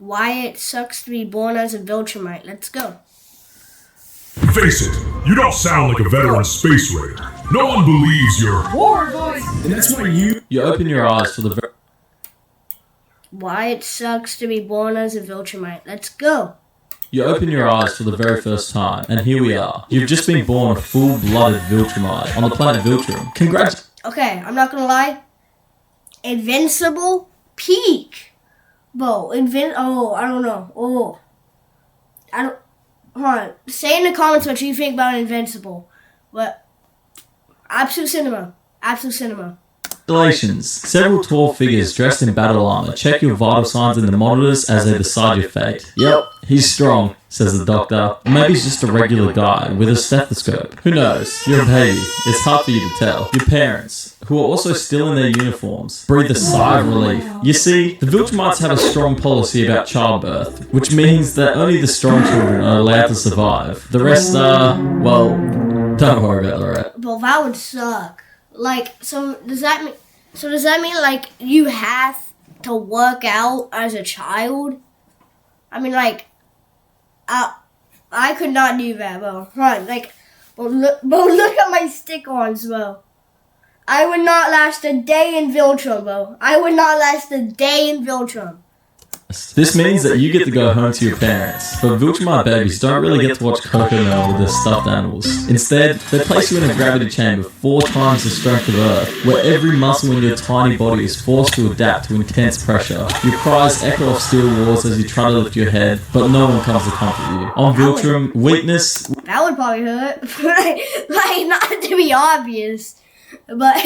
Why it sucks to be born as a viltrumite. Let's go. Face it, you don't sound like a veteran space raider. No one believes you're war voice, and that's why you open your eyes for the Why it sucks to be born as a viltrumite. Let's go. You open your eyes for the very first time, and here we are. You've just been born a full-blooded viltrumite on the planet Viltrum. Congrats. Okay, I'm not gonna lie. Invincible peak. Bro, I don't know. Hold on. Say in the comments what you think about Invincible. But absolute cinema. Congratulations. Several tall figures dressed in battle armor check your vital signs in the monitors as they decide your fate. Yep, he's strong, says the doctor. Or maybe he's just a regular guy with a stethoscope. Who knows? You're a baby. It's hard for you to tell. Your parents, who are also still in their uniforms, breathe a sigh of relief. You see, the Viltrumites have a strong policy about childbirth, which means that only the strong children are allowed to survive. The rest are, well, don't worry about the rest. Well, that would suck. So does that mean like you have to work out as a child? I mean, I could not do that, bro. Look at my stick-ons, bro. I would not last a day in Viltrum, bro. This means that you get to go home to your parents, but Viltrumite babies don't really get to watch Coconut with their stuffed animals. Instead, they place you in a gravity chamber 4 times the strength of Earth, where every muscle in your tiny body is forced to adapt to intense pressure. Your cries echo off steel walls as you try to lift your head, but no one comes to comfort you. On Viltrum, weakness... That would probably hurt. Not to be obvious, but,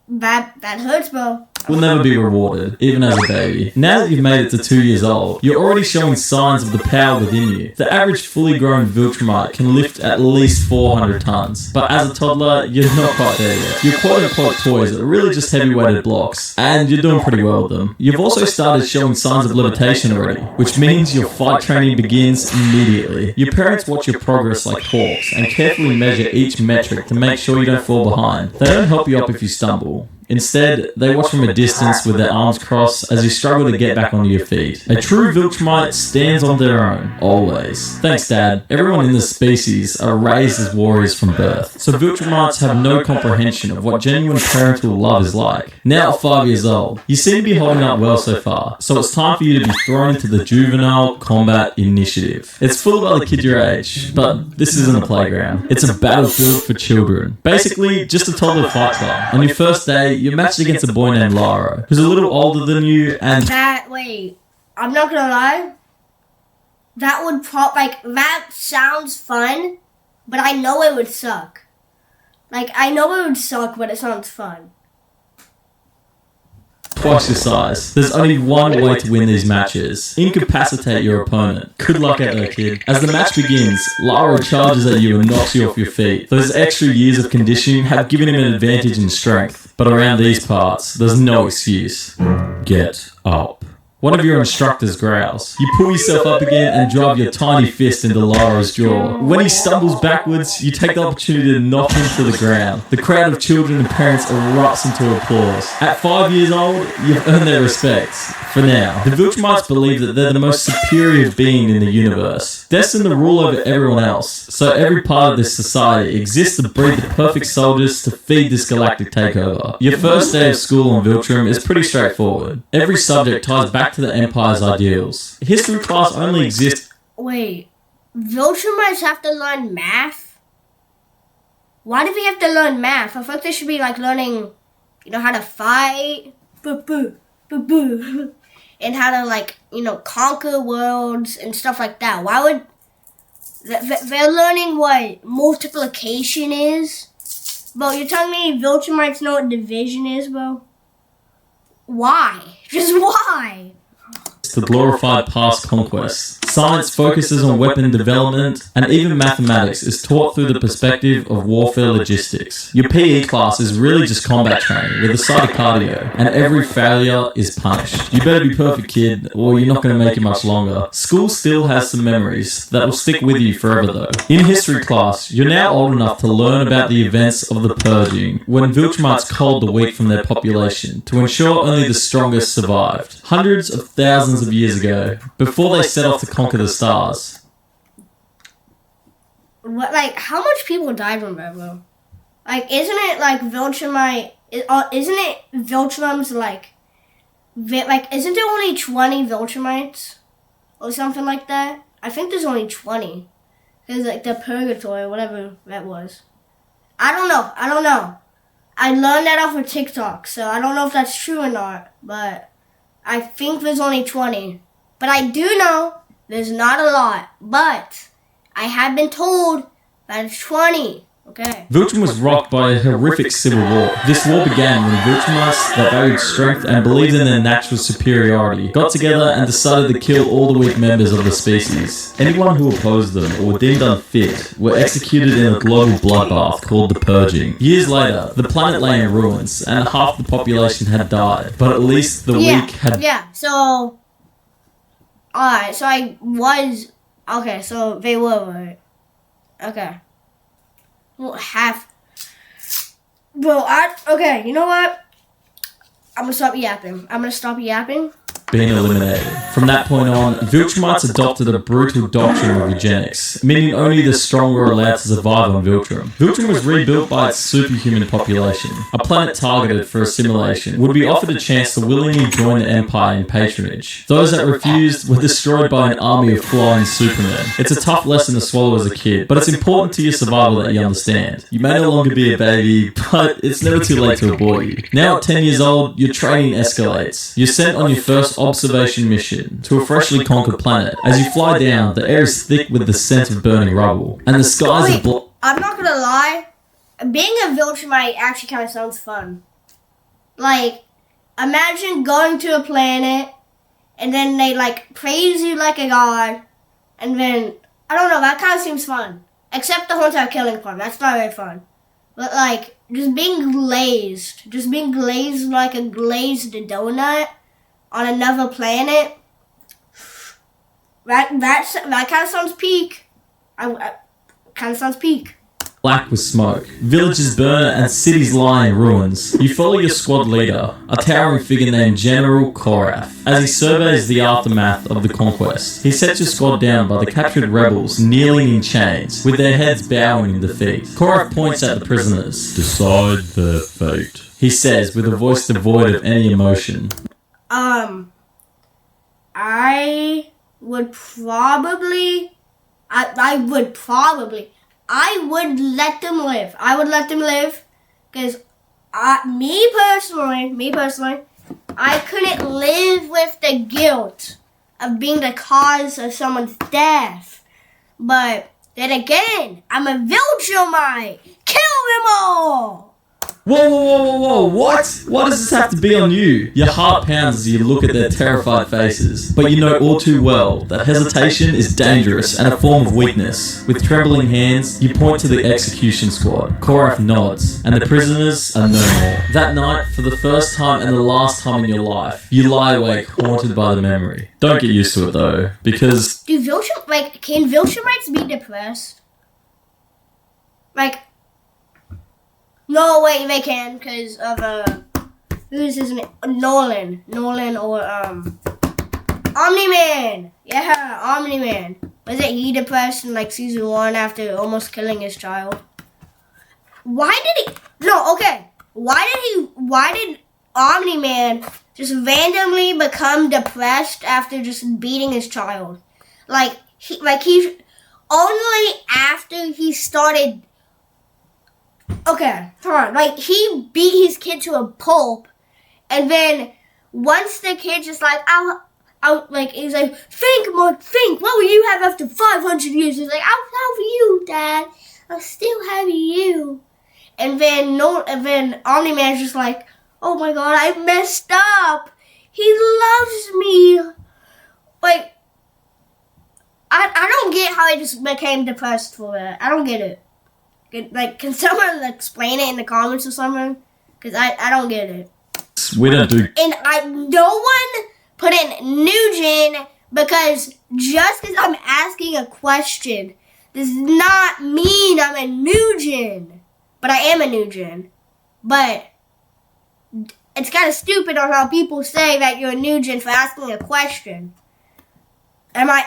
that hurts, bro. Will never be rewarded, even as a baby. Now that you've made it to 2 years old, you're already showing signs of the power within you. The average fully grown Viltrumite can lift at least 400 tons, but as a toddler, you're not quite there yet. Your quote-unquote toys are really just heavy-weighted blocks, and you're doing pretty well with them. You've also started showing signs of levitation already, which means your fight training begins immediately. Your parents watch your progress like hawks, and carefully measure each metric to make sure you don't fall behind. They don't help you up if you stumble. Instead, they watch from a distance with their arms crossed as you struggle to get back onto your feet. A true Viltrumite stands on their own, always. Thanks, Dad. Everyone in this species are raised as warriors from birth, so Viltrumites have no comprehension of what genuine parental love is like. Now at 5 years old, you seem to be holding up well so far, so it's time for you to be thrown into the Juvenile Combat Initiative. It's full of other kids your age, but this isn't a playground. It's a battlefield for children. Basically, just a toddler fight club. On your first day, you're matched against a boy named Lara, who's a little older than you, and... Wait, I'm not gonna lie. That sounds fun, but I know it would suck. But it sounds fun. Twice your size. There's only one way to win these matches. Incapacitate your opponent. Good luck out there, kid. As the match begins, Lara charges at you and knocks you off your feet. Those extra years of conditioning have given him an advantage in strength, but around these parts, there's no excuse. Get up. One of your instructors growls. You pull yourself up again and drive your tiny fist into Lara's jaw. When he stumbles backwards, you take the opportunity to knock him to the ground. The crowd of children and parents erupts into applause. At 5 years old, you've earned their respects. For now, the Viltrumites believe that they're the most superior being in the universe, destined to rule over everyone else. So every part of this society exists to breed the perfect soldiers to feed this galactic takeover. Your first day of school on Viltrum is pretty straightforward. Every subject ties back to the Empire's ideals. History class only exists... Wait, Viltrumites have to learn math? Why do we have to learn math? I thought they should be learning, how to fight, and how to conquer worlds and stuff like that. Why would... They're learning what multiplication is? Bro, you're telling me Viltrumites know what division is, bro? Why? Just why? to glorify past conquests. Science focuses on weapon development, and even mathematics is taught through the perspective of warfare logistics. Your PE class is really just combat training with a side of cardio, and every failure is punished. You better be perfect, kid, or you're not going to make it much longer. School still has some memories that will stick with you forever though. In history class, you're now old enough to learn about the events of the purging, when Viltrumites culled the weak from their population to ensure only the strongest survived. Hundreds of thousands of years ago, before they set off to conquer the stars. What, like, how much people died from that, bro? Like, isn't it, like, Viltrumite... Isn't it Viltrum's, like, isn't there only 20 Viltrumites? Or something like that? I think there's only 20. Because, like, the purgatory or whatever that was. I don't know. I learned that off of TikTok, so I don't know if that's true or not. But I think there's only 20. But I do know there's not a lot. But I have been told that it's 20. Okay. Viltrum was rocked by a horrific civil war. This war began when Viltrumites that valued strength and believed in their natural superiority got together and decided to kill all the weak members of the species. Anyone who opposed them or deemed unfit were executed in a global bloodbath called the Purging. Years later, the planet lay in ruins and half the population had died, but at least the weak had... Yeah, so... Alright, so I was... Okay, so they were, right? Okay. Well, half. Bro, okay, you know what? I'm gonna stop yapping. Being eliminated. From that point on, Viltrumites adopted a brutal doctrine of eugenics, meaning only the strong were allowed to survive on Viltrum. Viltrum was rebuilt by its superhuman population. A planet targeted for assimilation would be offered a chance to willingly join the Empire in patronage. Those that refused were destroyed by an army of flying supermen. It's a tough lesson to swallow as a kid, but it's important to your survival that you understand. You may no longer be a baby, but it's never too late to abort you. Now at 10 years old, your training escalates. You're sent on your first observation mission to a freshly conquered planet. As you fly down, the air is thick with the scent of burning rubble, and the skies are I'm not gonna lie, being a Viltrumite actually kind of sounds fun. Like, imagine going to a planet, and then they, like, praise you like a god, and then, I don't know, that kind of seems fun. Except the whole entire killing part, that's not very fun. But, like, just being glazed like a glazed donut on another planet, that kind of sounds peak. Kind of sounds peak. black with smoke. Villages burn and cities lie in ruins. You follow your squad leader, a towering figure named General Korath, as he surveys the aftermath of the conquest. He sets your squad down by the captured rebels kneeling in chains, with their heads bowing in defeat. Korath points at the prisoners. Decide their fate, he says with a voice devoid of any emotion. I would let them live. Because me personally, I couldn't live with the guilt of being the cause of someone's death. But then again, I'm a viltrumite. Kill them all! Whoa, what? Why does this have to be on you? Your heart pounds as you look at their terrified faces, but you know all too well that hesitation is dangerous and a form of weakness. With trembling hands, you point to the execution squad. Korath nods, and the prisoners are no more. That night, for the first time and the last time in your life, you lie awake haunted by the memory. Don't get used to it though, because... can Viltrumites be depressed? No, wait, they can, because of, who's his name? Nolan or, Omni-Man! Yeah, Omni-Man. Wasn't he depressed in, season 1 after almost killing his child? Why did Omni-Man just randomly become depressed after just beating his child? He only after he started... Okay, hold on. He beat his kid to a pulp, and then once the kid just he's like, think, Mark, think. What will you have after 500 years? He's like, I'll have you, Dad. I'll still have you. And then Omni-Man's just like, oh my God, I messed up. He loves me. like, I don't get how I just became depressed for it. I don't get it. Like, can someone explain it in the comments or something? Because I don't get it. We don't do... And no one put in Nugent because just because I'm asking a question does not mean I'm a Nugent. But I am a Nugent. But it's kind of stupid on how people say that you're a Nugent for asking a question. Am I...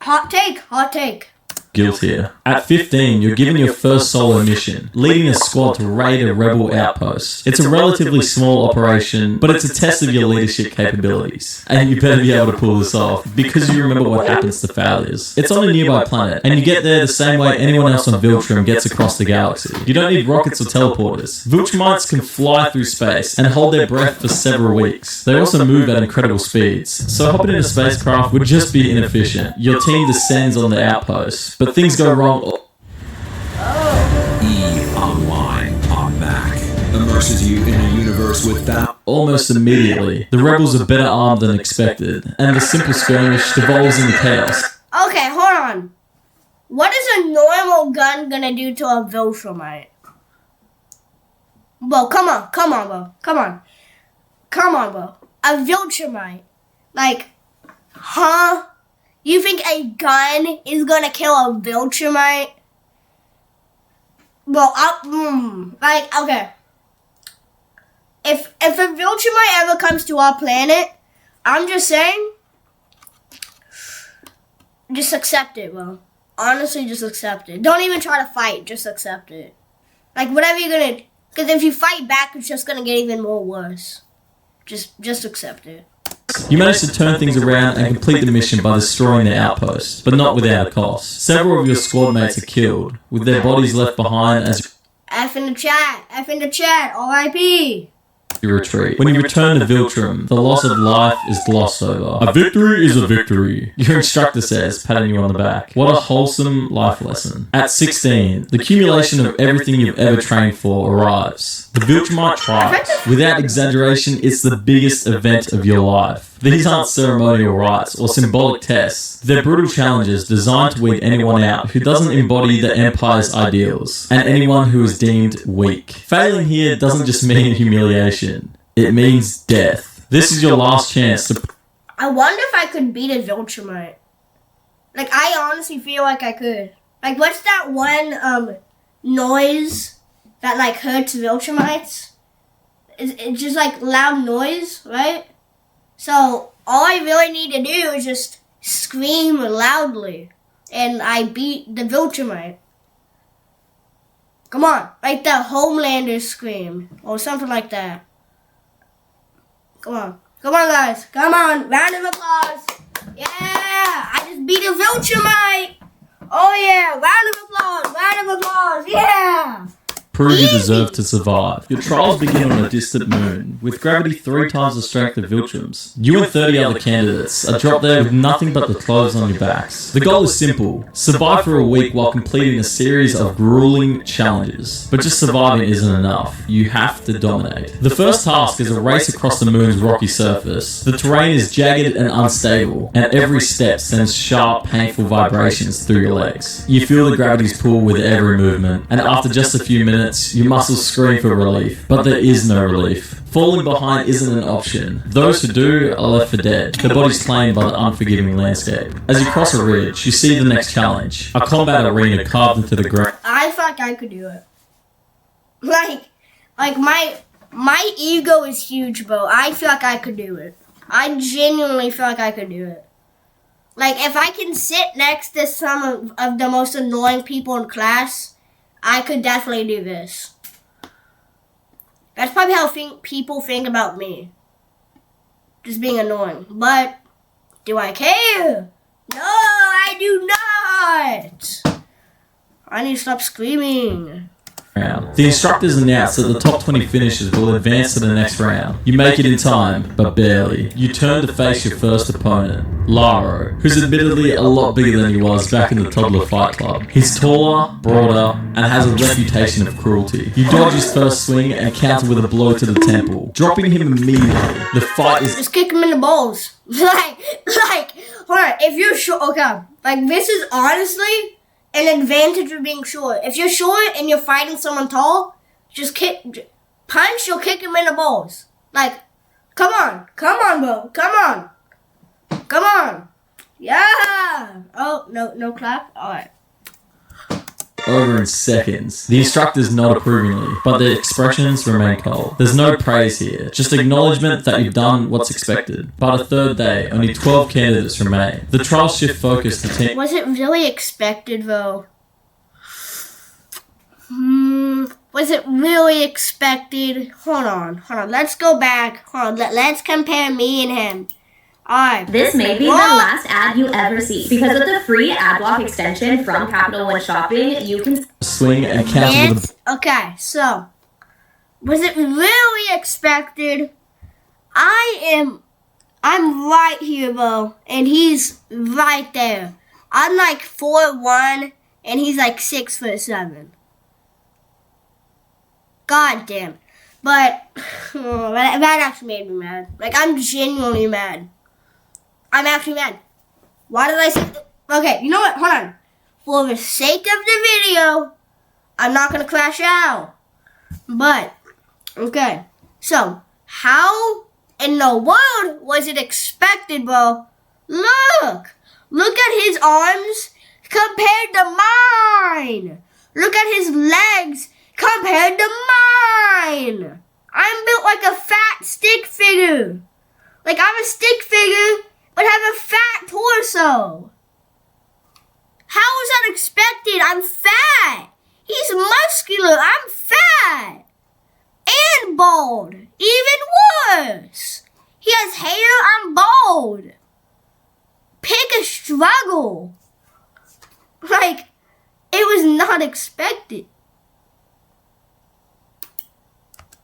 Hot take. Guilt here. At 15, you're given your first solo mission, leading a squad to raid a rebel outpost. It's a relatively small operation, but it's a test of your leadership capabilities. And you better be able to pull this off, because you remember what happens to failures. It's on a nearby planet, and you get there the same way anyone else on Viltrum gets across the galaxy. You don't need rockets or teleporters. Viltrumites can fly through space and hold their breath for several weeks. They also move at incredible speeds, so hopping in a spacecraft would just be inefficient. Your team descends on the outpost, but things go wrong. EVE Online on Mac immerses you in a universe without... Almost immediately, the rebels are better armed than expected, and the simple skirmish devolves into chaos. Okay, hold on. What is a normal gun gonna do to a Viltrumite? Bro, come on, bro. Come on, bro. A Viltrumite. Like, huh? You think a gun is gonna kill a Viltrumite? Well, okay. If a Viltrumite ever comes to our planet, I'm just saying, just accept it, bro. Honestly, just accept it. Don't even try to fight. Just accept it. Like, whatever you're gonna... Because if you fight back, it's just gonna get even more worse. Just accept it. You manage to turn things around and complete the mission by destroying the outpost, but not without a cost. Several of your squad mates are killed, with their bodies left behind as F in the chat, RIP. you retreat. When you return to Viltrum, the loss of life is glossed over. A victory is a victory, your instructor says, patting you on the back. What a wholesome life lesson. At 16, the accumulation of everything you've ever trained for arrives. The Viltrumite trials. Without exaggeration, it's the biggest event of your life. These aren't ceremonial rites or symbolic tests. They're brutal challenges designed to weed anyone out who doesn't embody the Empire's ideals, and anyone who is deemed weak. Failing here doesn't just mean humiliation. It means death. This is your last chance to... I wonder if I could beat a Viltrumite. Like, I honestly feel like I could. Like, what's that one, noise that, like, hurts Viltrumites? It's just, like, loud noise, right? So, all I really need to do is just scream loudly. And I beat the Viltrumite. Come on. Like the Homelander scream. Or something like that. Come on. Come on, guys. Come on. Round of applause. Yeah. I just beat a Viltrumite. Oh, yeah. Round of applause. Round of applause. Yeah. Prove you deserve to survive. Your trials begin on a distant moon, with gravity 3 times the strength of Viltrum's. You and 30 other candidates are dropped there with nothing but the clothes on your backs. The goal is simple: survive for a week while completing a series of grueling challenges. But just surviving isn't enough. You have to dominate. The first task is a race across the moon's rocky surface. The terrain is jagged and unstable, and every step sends sharp, painful vibrations through your legs. You feel the gravity's pull with every movement, and after just a few minutes, your muscles scream for relief, but there is no relief. Falling behind isn't an option. Those who do are left for dead, their bodies claimed by the unforgiving landscape. As you cross a ridge, you see the next challenge, a combat arena carved into the ground. I feel like I could do it. Like my ego is huge, bro. I feel like I could do it. I genuinely feel like I could do it. Like, if I can sit next to some of the most annoying people in class, I could definitely do this. That's probably how people think about me. Just being annoying. But, do I care? No, I do not! I need to stop screaming. round. The instructors announce that the top 20 finishers will advance to the next round. You make it in time, but barely. You turn to face your first opponent, Laro, who's admittedly a lot bigger than he was back in the toddler fight club. He's taller, broader, and has a reputation of cruelty. You dodge his first swing and counter with a blow to the temple, dropping him immediately. The fight is... Just kick him in the balls. Hold on, if you're short, okay, like this is honestly an advantage of being short. If you're short and you're fighting someone tall, just punch, you'll kick him in the balls. Like, come on, bro, come on. Yeah. Oh, no clap? Alright. Over in seconds. The instructors nod approvingly, but their expressions remain cold. There's no praise here, just acknowledgement that you've done what's expected. By the third day, only 12 candidates remain. The trials shift focus to team... Was it really expected, though? Was it really expected? Hold on. Let's go back. Let's compare me and him. Alright. This may be the last ad you ever see, because with the free ad block extension from Capital One Shopping, you can swing and counter with a... Okay, so was it really expected? I'm right here, bro, and he's right there. I'm like 4'1", and he's like 6'7". God damn. But that actually made me mad. Like, I'm genuinely mad. I'm actually mad. Why did I say... Okay, you know what? Hold on. For the sake of the video, I'm not going to crash out. But, okay. So, how in the world was it expected, bro? Look at his arms compared to mine. Look at his legs compared to mine. I'm built like a fat stick figure. Like, I'm a stick figure, but have a fat torso. How is that expected? I'm fat. He's muscular. I'm fat. And bald. Even worse. He has hair. I'm bald. Pick a struggle. Like, it was not expected.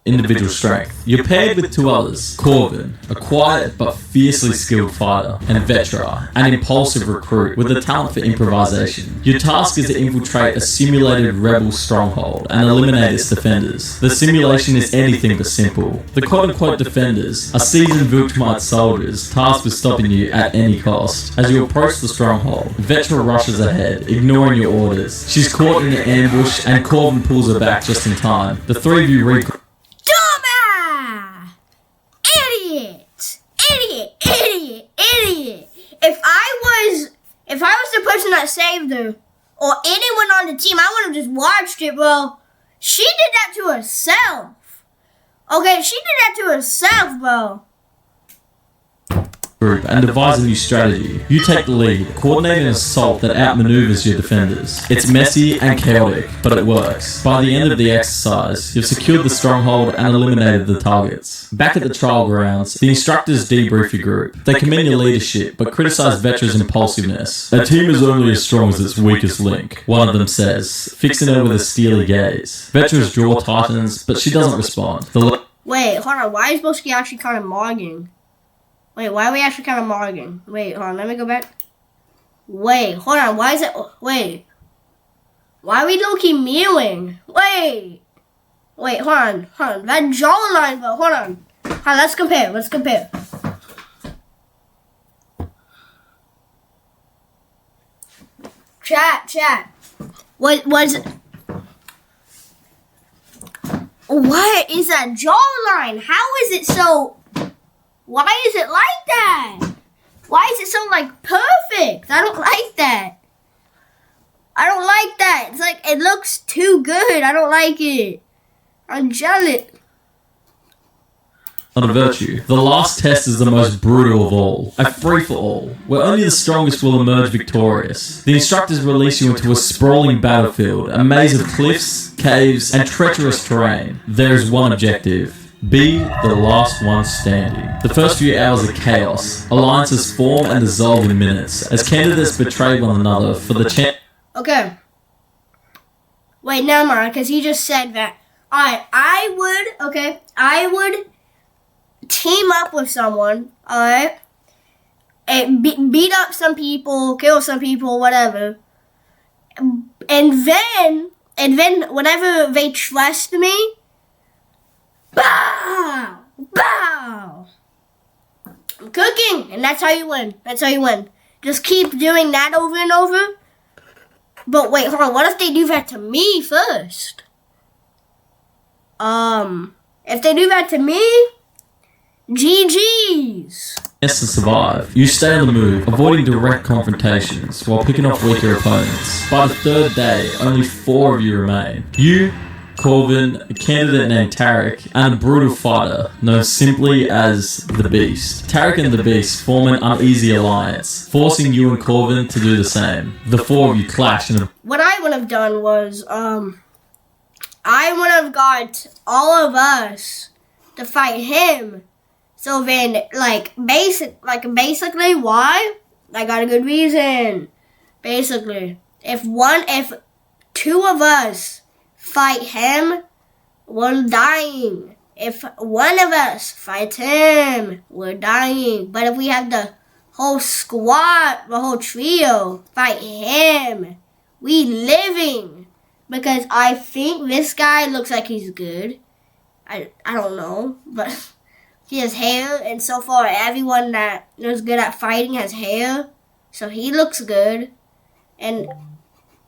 Individual strength. You're paired with two others, Corvin, a quiet but fiercely skilled fighter, and Vetra, an impulsive recruit with a talent for improvisation. Your task is to infiltrate a simulated rebel stronghold and eliminate its defenders. The simulation is anything but simple. The quote-unquote defenders are seasoned viltrumite soldiers tasked with stopping you at any cost. As you approach the stronghold, Vetra rushes ahead, ignoring your orders. She's caught in an ambush and Corvin pulls her back just in time. The three of you regroup. Idiot. If I was the person that saved her, or anyone on the team, I would have just watched it, bro. She did that to herself. Okay, she did that to herself, bro. Group and devise a new strategy. You take the lead, coordinate an assault that outmaneuvers your defenders. It's messy and chaotic, but it works. By the end of the exercise, you've secured the stronghold and eliminated the targets. Back at the trial grounds, the instructors debrief your group. They commend your leadership, but criticize Vetra's impulsiveness. A team is only as strong as its weakest link, one of them says, fixing her with a steely gaze. Vetra's jaw tightens, but she doesn't respond. Wait, hold on, why is Boski actually kind of mogging? Wait, why are we actually kind of mogging? Wait, hold on, let me go back. Wait, hold on, why is it... Wait. Why are we low-key mewing? Wait, hold on. That jawline, bro, hold on. Let's compare. Chat. What is that jawline? How is it so... Why is it like that? Why is it so, like, perfect? I don't like that. It's like, it looks too good. I don't like it. I'm jealous. Not a virtue. The last test is the most brutal of all. A free-for-all, where only the strongest will emerge victorious. The instructors release you into a sprawling battlefield, a maze of cliffs, caves, and treacherous terrain. There is one objective. Be the last one standing. The first few hours are chaos. Alliances form and dissolve in minutes, as candidates betray one another for the chance... Okay. Wait, never mind, because he just said that. Alright, I would team up with someone, alright? And beat up some people, kill some people, whatever. And then whenever they trust me, bow! Bow! I'm cooking, and that's how you win. That's how you win. Just keep doing that over and over. But wait, hold on. What if they do that to me first? If they do that to me, GG's. Yes, to survive. You stay on the move, avoiding direct confrontations while picking off weaker opponents. By the third day, only 4 of you remain. You, Corvin, a candidate named Tarek, and a brutal fighter known simply as the Beast. Tarek and the Beast form an uneasy alliance, forcing you and Corvin to do the same. The 4 of you clash in a... What I would have done was, I would have got all of us to fight him. So then, basically, why? I got a good reason. Basically, if 2 of us fight him, we're dying. If one of us fights him, we're dying. But if we have the whole squad, the whole trio, fight him, we living. Because I think this guy looks like he's good. I don't know, but he has hair, and so far everyone that is good at fighting has hair. So he looks good. And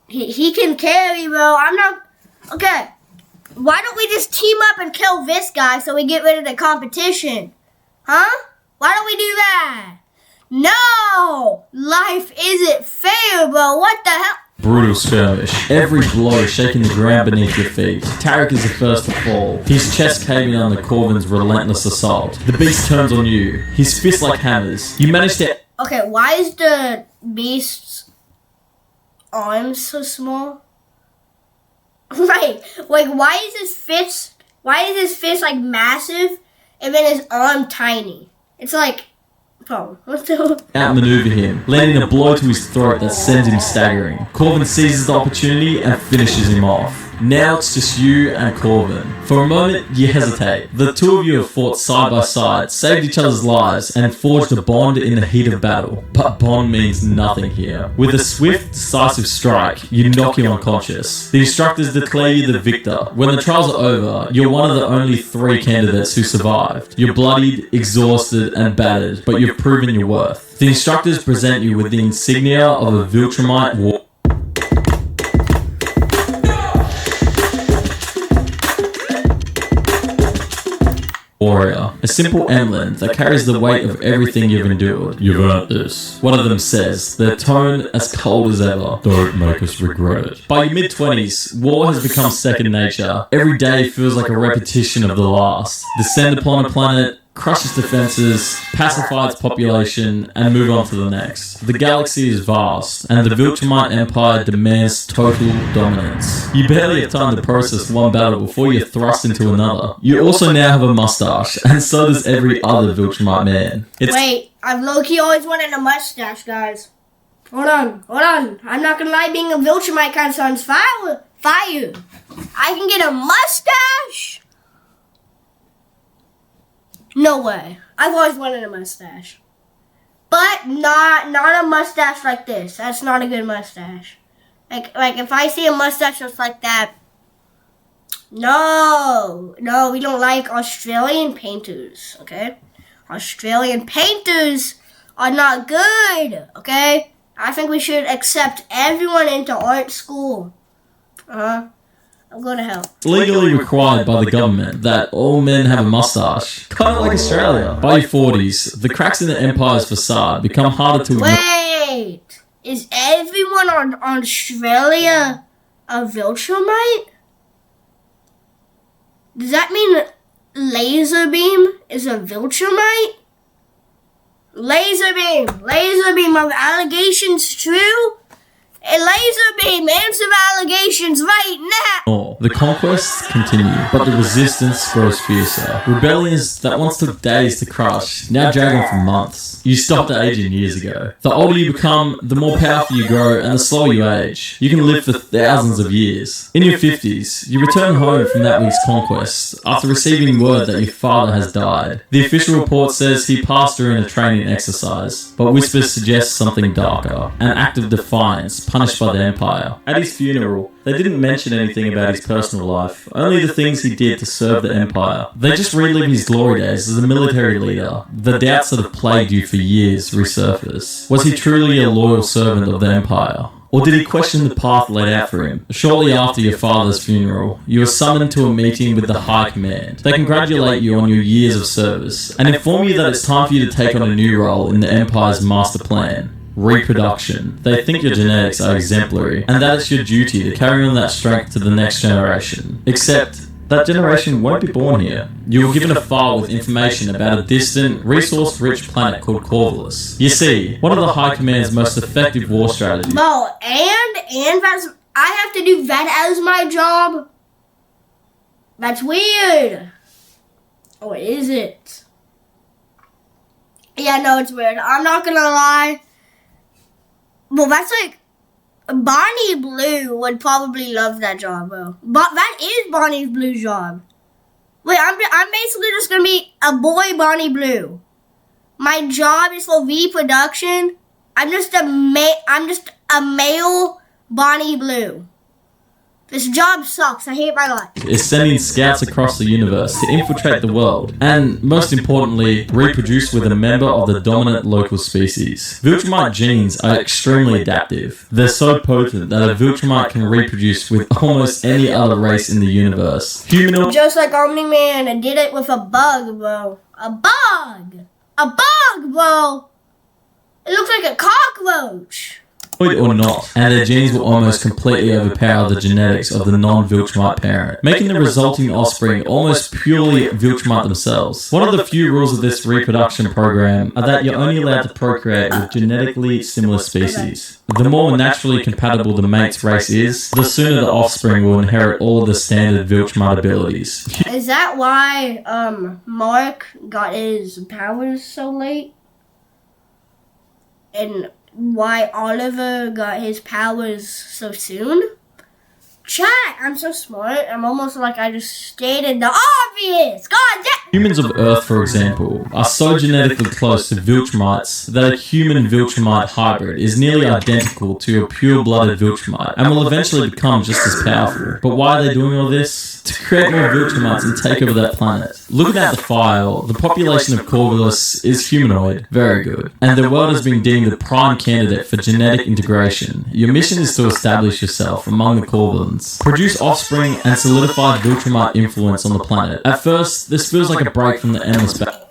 he can carry, bro. I'm not... Okay, why don't we just team up and kill this guy so we get rid of the competition? Huh? Why don't we do that? No! Life isn't fair, bro. What the hell? Brutal skirmish. Every blow shaking the ground beneath your feet. Tarek is the first to fall, his chest caving under Corvin's relentless assault. The Beast turns on you, his fists like hammers. You manage to... Okay, why is the Beast's arms so small? Wait, why is his fist like massive and then his arm tiny? It's like, bro, what's the... Outmaneuver him, landing a blow to his throat that sends him staggering. Corvin seizes the opportunity and finishes him off. Now it's just you and Corvin. For a moment, you hesitate. The 2 of you have fought side by side, saved each other's lives, and forged a bond in the heat of battle. But bond means nothing here. With a swift, decisive strike, you knock him unconscious. The instructors declare you the victor. When the trials are over, you're one of the only 3 candidates who survived. You're bloodied, exhausted, and battered, but you've proven your worth. The instructors present you with the insignia of a viltrumite warrior, a simple emblem that carries the weight of everything you've endured. You've earned this. One of them says, their tone as cold as ever. Don't make us regret it. By your mid-20s, war has become second nature. Every day feels like a repetition of the last. Descend upon a planet, crush its defenses, pacify its population, and move on to the next. The galaxy is vast, and the Viltrumite Empire demands total dominance. You barely have time to process one battle before you're thrust into another. You also now have a mustache, and so does every other Viltrumite man. Wait, I've low-key always wanted a mustache, guys. Hold on. I'm not gonna lie, being a Viltrumite kind of sounds fire. I can get a mustache? No way. I've always wanted a mustache. But not a mustache like this. That's not a good mustache. Like if I see a mustache that's like that, no, we don't like Australian painters, okay? Australian painters are not good, okay? I think we should accept everyone into art school. I'm going to help. Legally required by the government that all men have a mustache. Kind of like Australia. By your 40s, the cracks in the empire's facade become harder to... Wait! Is everyone on Australia a Viltrumite? Does that mean Laserbeam is a Viltrumite? Laserbeam, are the allegations true? a laser beam, answer allegations right now. The conquests continue, but the resistance grows fiercer. Rebellions that once took days to crush now drag on for months. You stopped aging years ago. The older you become, the more powerful you grow, and the slower you age. You can live for thousands of years. In your 50s, you return home from that week's conquest after receiving word that your father has died. The official report says he passed during a training exercise, but whispers suggest something darker, an act of defiance punished by the Empire. At his funeral, they didn't mention anything about his personal life, only the things he did to serve the Empire. They just relive his glory days as a military leader. The doubts that have plagued you for years resurface. Was he truly a loyal servant of the Empire? Or did he question the path laid out for him? Shortly after your father's funeral, you are summoned to a meeting with the High Command. They congratulate you on your years of service, and inform you that it's time for you to take on a new role in the Empire's master plan. Reproduction. They think your genetics are exemplary, and that it's your duty to carry on that strength to the next generation. Except, that generation won't be born here. You were given a file with information about a distant, resource-rich planet called Corvus. You see, one of the High Command's most effective war strategies. Bro, and that's, I have to do that as my job? That's weird. Or is it? Yeah, no, it's weird. I'm not gonna lie. Well, that's like, Bonnie Blue would probably love that job, bro. But that is Bonnie Blue's job. Wait, I'm basically just gonna be a boy Bonnie Blue. My job is for reproduction. I'm just a male Bonnie Blue. This job sucks. I hate my life. Is sending scouts across the universe to infiltrate the world, and most importantly, reproduce with a member of the dominant local species. Viltrumite genes are extremely adaptive. They're so potent that a Viltrumite can reproduce with almost any other race in the universe. Humanoid. Just like Omni-Man, I did it with a bug, bro. A bug! A bug, bro! It looks like a cockroach. Or not, and their genes will almost completely overpower the genetics of the non-Viltrumite parent, making the resulting offspring almost purely Viltrumite themselves. One of the few rules of this reproduction program are that you're only allowed to procreate with genetically similar species. The more naturally compatible the mate's race is, the sooner the offspring will inherit all of the standard Viltrumite abilities. Is that why Mark got his powers so late? And why Oliver got his powers so soon? Chat, I'm so smart. I'm almost like I just stated the obvious. God damn. Humans of Earth, for example, are so genetically close to Viltrumites that a human Viltrumite hybrid is nearly identical to a pure-blooded Viltrumite and will eventually become just as powerful. But why are they doing all this? To create more Viltrumites and take over that planet. Looking at the file, the population of Corvus is humanoid. Very good. And the world has been deemed the prime candidate for genetic integration. Your mission is to establish yourself among the Corvans. Produce offspring and solidify Viltrumite influence on the planet. At first, this feels like a break from the endless battle.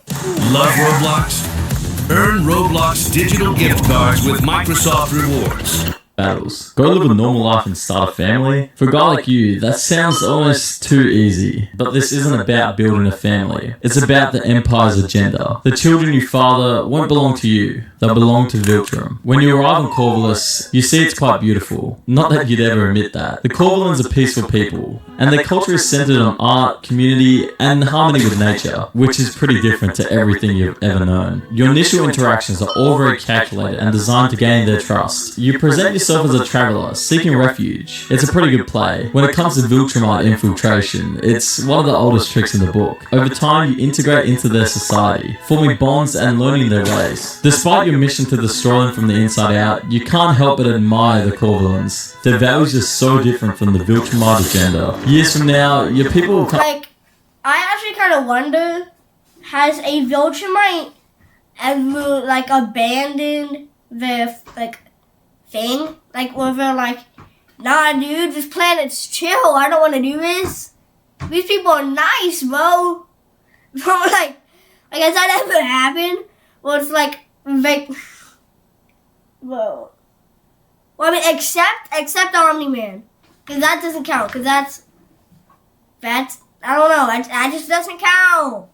Love Roblox? Earn Roblox digital gift cards with Microsoft Rewards. Battles. Go live a normal life and start a family? For a guy like you, that sounds almost too easy. But this isn't about building a family. It's about the Empire's agenda. The children you father won't belong to you. They'll belong to Viltrum. When you arrive on Corvus, you see it's quite beautiful. Not that you'd ever admit that. The Corvulans are peaceful people, and their culture is centered on art, community, and harmony with nature, which is pretty different to everything you've ever known. Your initial interactions are all very calculated and designed to gain their trust. You present yourself as a traveler, seeking refuge. It's a pretty good play. When it comes to Viltrumite infiltration, it's one of the oldest tricks in the book. Over time, you integrate into their society, forming bonds and learning their ways. Despite your mission to destroy them from the inside out, you can't help but admire the Corvulans. Their values are so different from the Viltrumite agenda. Years from now, your people will come... Like, I actually kind of wonder, has a Viltrumite ever, like, abandoned their, like, thing? Like, where they're like, nah, dude, this planet's chill. I don't want to do this. These people are nice, bro. Bro, like, has that ever happened? Well, it's like, whoa. Well, I mean, except Omni-Man. Because that doesn't count. Because that's, I don't know. That just doesn't count.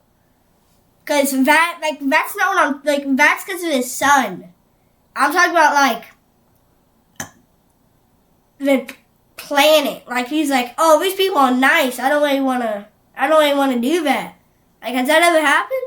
Because that's not what that's because of his son. I'm talking about, the planet. Like, he's like, oh, these people are nice. I don't really want to do that. Like, has that ever happened?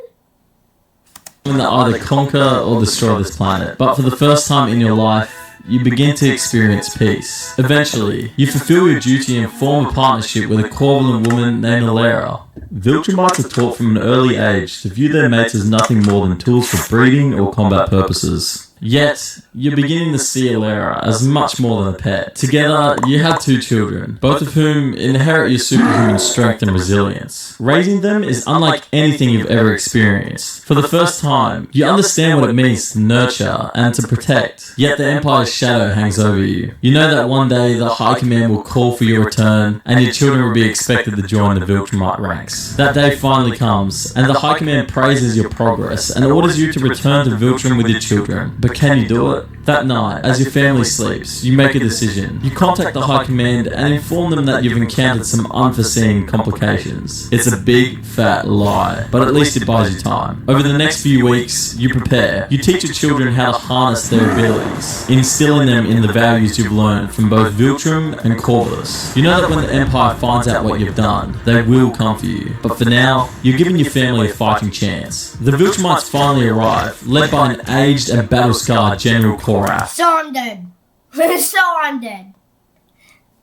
That either conquer or destroy this planet. But for the first time in your life, you begin to experience peace. Eventually, you fulfill your duty and form a partnership with a Corvellan woman named Alara. Viltrumites are taught from an early age to view their mates as nothing more than tools for breeding or combat purposes. Yet, you're beginning to see Alara as much more than a pet. Together, you have 2 children, both of whom inherit your superhuman strength and resilience. Raising them is unlike anything you've ever experienced. For the first time, you understand what it means to nurture and to protect, yet the Empire's shadow hangs over you. You know that one day the High Command will call for your return, and your children will be expected to join the Viltrumite ranks. That day finally comes, and the High Command praises your progress and orders you to return to Viltrum with your children. But can you do it? That night, as your family sleeps, you make a decision. You contact the High Command and inform them that you've encountered some unforeseen complications. It's a big, fat lie, but at least it buys you time. Over the next few weeks, you prepare. You teach your children how to harness their abilities, instilling them in the values you've learned from both Viltrum and Corvus. You know that when the Empire finds out what you've done, they will come for you. But for now, you're giving your family a fighting chance. The Viltrumites finally arrive, led by an aged and battle-scarred General Korath. So I'm dead. So I'm dead.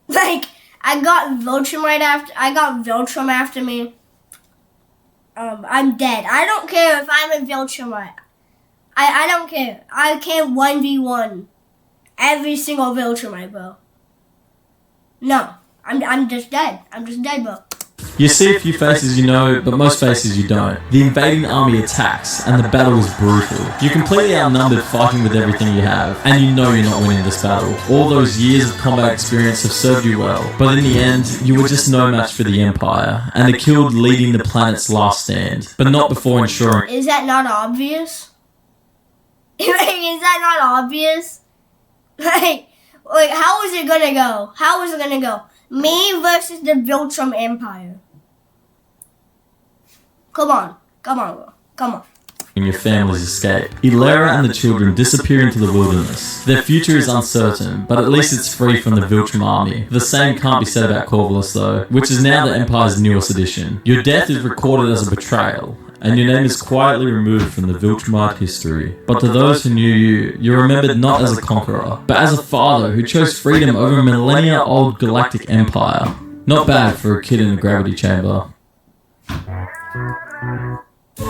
Like, I got Viltrum after me. I'm dead. I don't care if I'm a Viltrumite. I don't care. I can't 1v1 every single Viltrumite, bro. No. I'm just dead. I'm just dead, bro. You see a few faces you know, but most faces you don't. The invading army attacks, and the battle is brutal. You're completely outnumbered fighting with everything you have, and you know you're not winning this battle. All those years of combat experience have served you well, but in the end, you were just no match for the Empire, and are killed leading the planet's last stand, but not before ensuring... Is that not obvious? Is that not obvious? Like, how is it gonna go? How is it gonna go? Me versus the Viltrum Empire. Come on, bro. Come on. Your family's escape. Alara and the children disappear into the wilderness. Their future is uncertain, but at least it's free from the Viltrum army. The same can't be said about Corvus though, which is now the Empire's newest addition. Your death is recorded as a betrayal, and your name is quietly removed from the Viltrumite history. But to those who knew you, you're remembered not as a conqueror, but as a father who chose freedom over a millennia-old galactic empire. Not bad for a kid in a gravity chamber.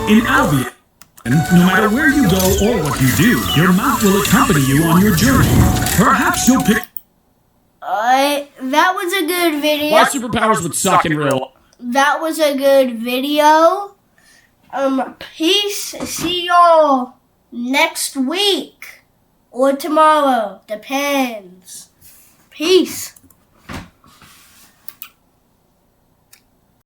In Albion, no matter where you go or what you do, your mount will accompany you on your journey. Perhaps you'll pick... That was a good video. My superpowers would suck in real... That was a good video. Peace. See y'all next week. Or tomorrow. Depends. Peace.